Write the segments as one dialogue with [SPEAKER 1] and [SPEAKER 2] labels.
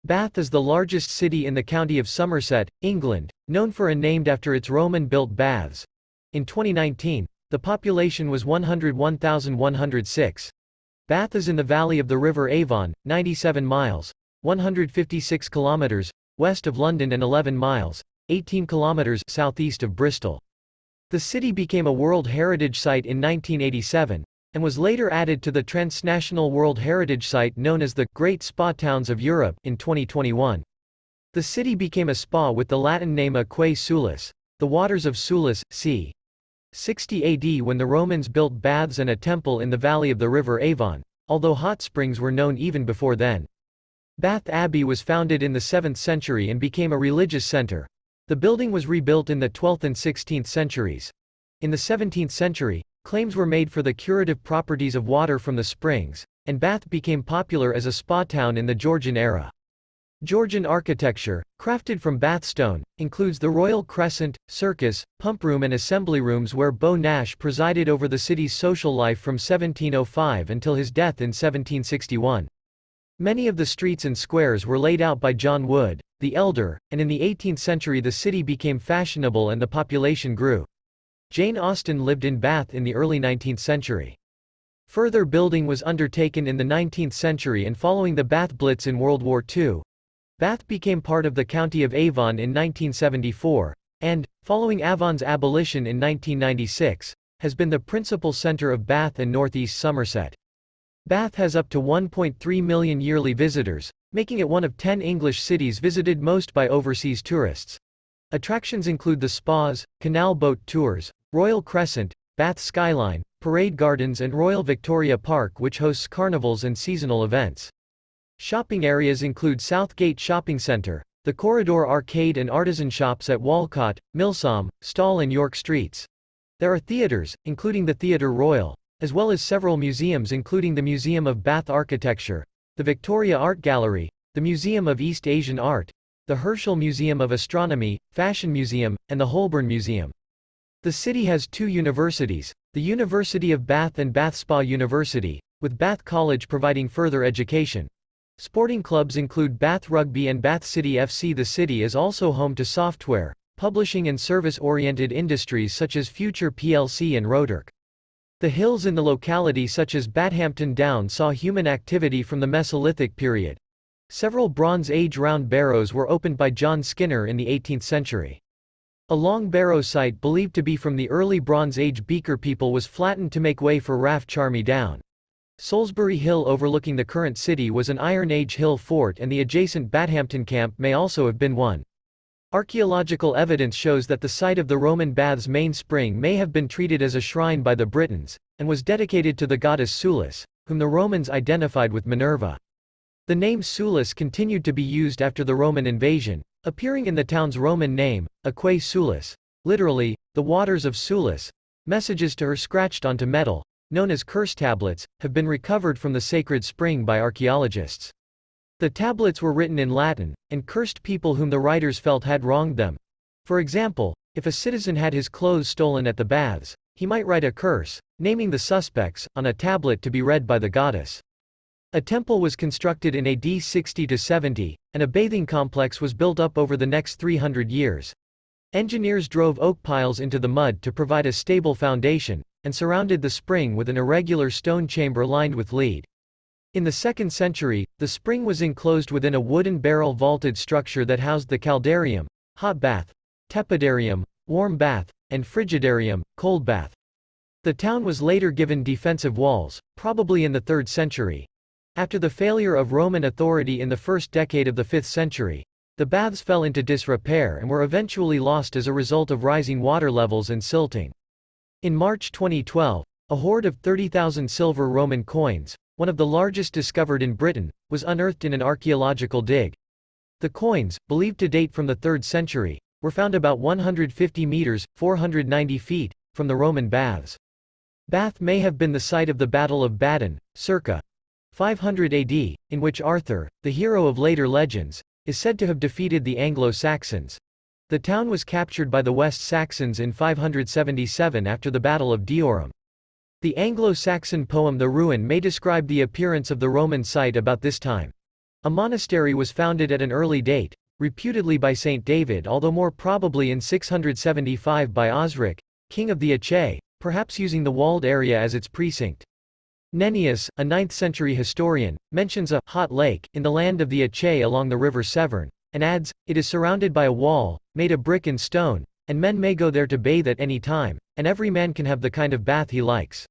[SPEAKER 1] Bath is the largest city in the county of Somerset, England, known for and named after its Roman-built baths. In 2019, the population was 101,106. Bath is in the valley of the River Avon, 97 miles, 156 kilometers, west of London and 11 miles, 18 kilometers southeast of Bristol. The city became a World Heritage Site in 1987, and was later added to the transnational World Heritage Site known as the Great Spa Towns of Europe in 2021. The city became a spa with the Latin name Aquae Sulis, the waters of Sulis, c. 60 AD when the Romans built baths and a temple in the valley of the River Avon, although hot springs were known even before then. Bath Abbey was founded in the 7th century and became a religious center. The building was rebuilt in the 12th and 16th centuries. In the 17th century, claims were made for the curative properties of water from the springs, and Bath became popular as a spa town in the Georgian era. Georgian architecture, crafted from Bath stone, includes the Royal Crescent, Circus, Pump Room and Assembly Rooms where Beau Nash presided over the city's social life from 1705 until his death in 1761. Many of the streets and squares were laid out by John Wood, the Elder, and in the 18th century the city became fashionable and the population grew. Jane Austen lived in Bath in the early 19th century. Further building was undertaken in the 19th century and following the Bath Blitz in World War II. Bath became part of the County of Avon in 1974, and, following Avon's abolition in 1996, has been the principal centre of Bath and northeast Somerset. Bath has up to 1.3 million yearly visitors, making it one of 10 English cities visited most by overseas tourists. Attractions include the spas, canal boat tours, Royal Crescent, Bath Skyline, Parade Gardens and Royal Victoria Park which hosts carnivals and seasonal events. Shopping areas include Southgate Shopping Centre, the Corridor Arcade and artisan shops at Walcott, Milsom, Stall and York Streets. There are theatres, including the Theatre Royal, as well as several museums including the Museum of Bath Architecture, the Victoria Art Gallery, the Museum of East Asian Art, the Herschel Museum of Astronomy, Fashion Museum, and the Holborn Museum. The city has two universities, the University of Bath and Bath Spa University, with Bath College providing further education. Sporting clubs include Bath Rugby and Bath City FC. The city is also home to software, publishing and service-oriented industries such as Future plc and Rotork. The hills in the locality such as Bathampton Down saw human activity from the Mesolithic period. Several Bronze Age round barrows were opened by John Skinner in the 18th century. A long barrow site believed to be from the early Bronze Age Beaker people was flattened to make way for Rath Charmy Down. Salisbury Hill overlooking the current city was an Iron Age hill fort and the adjacent Bathampton camp may also have been one. Archaeological evidence shows that the site of the Roman baths' main spring may have been treated as a shrine by the Britons, and was dedicated to the goddess Sulis, whom the Romans identified with Minerva. The name Sulis continued to be used after the Roman invasion, appearing in the town's Roman name, Aquae Sulis, literally, the waters of Sulis. Messages to her scratched onto metal, known as curse tablets, have been recovered from the sacred spring by archaeologists. The tablets were written in Latin, and cursed people whom the writers felt had wronged them. For example, if a citizen had his clothes stolen at the baths, he might write a curse, naming the suspects, on a tablet to be read by the goddess. A temple was constructed in AD 60 to 70, and a bathing complex was built up over the next 300 years. Engineers drove oak piles into the mud to provide a stable foundation, and surrounded the spring with an irregular stone chamber lined with lead. In the 2nd century, the spring was enclosed within a wooden barrel vaulted structure that housed the caldarium, hot bath, tepidarium, warm bath, and frigidarium, cold bath. The town was later given defensive walls, probably in the 3rd century. After the failure of Roman authority in the first decade of the 5th century, the baths fell into disrepair and were eventually lost as a result of rising water levels and silting. In March 2012, a hoard of 30,000 silver Roman coins, one of the largest discovered in Britain, was unearthed in an archaeological dig. The coins, believed to date from the 3rd century, were found about 150 meters, 490 feet, from the Roman baths. Bath may have been the site of the Battle of Badon, circa 500 AD, in which Arthur, the hero of later legends, is said to have defeated the Anglo-Saxons. The town was captured by the West Saxons in 577 after the Battle of Diorum. The Anglo-Saxon poem The Ruin may describe the appearance of the Roman site about this time. A monastery was founded at an early date, reputedly by Saint David, although more probably in 675 by Osric, king of the Aquae, perhaps using the walled area as its precinct. Nennius, a 9th-century historian, mentions a hot lake in the land of the Aquae along the river Severn, and adds, it is surrounded by a wall, made of brick and stone, and men may go there to bathe at any time, and every man can have the kind of bath he likes.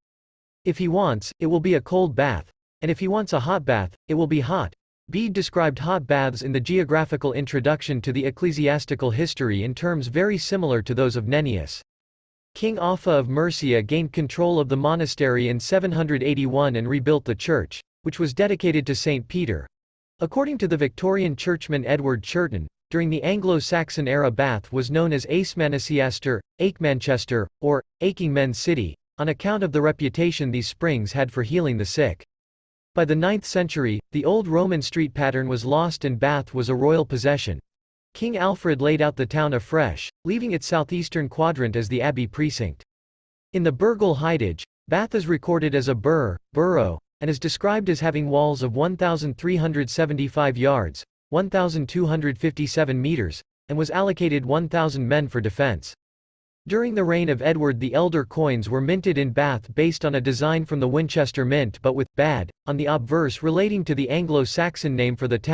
[SPEAKER 1] If he wants, it will be a cold bath, and if he wants a hot bath, it will be hot. Bede described hot baths in the Geographical Introduction to the Ecclesiastical History in terms very similar to those of Nennius. King Offa of Mercia gained control of the monastery in 781 and rebuilt the church, which was dedicated to St. Peter. According to the Victorian churchman Edward Churton, during the Anglo-Saxon era Bath was known as Acemanchester, Akemanchester, or, Aching Men's City, on account of the reputation these springs had for healing the sick. By the 9th century, the old Roman street pattern was lost and Bath was a royal possession. King Alfred laid out the town afresh, leaving its southeastern quadrant as the abbey precinct. In the Burgel Heidige, Bath is recorded as a borough, and is described as having walls of 1,375 yards, 1,257 meters, and was allocated 1,000 men for defense. During the reign of Edward the Elder coins were minted in Bath based on a design from the Winchester Mint but with «bad» on the obverse relating to the Anglo-Saxon name for the town.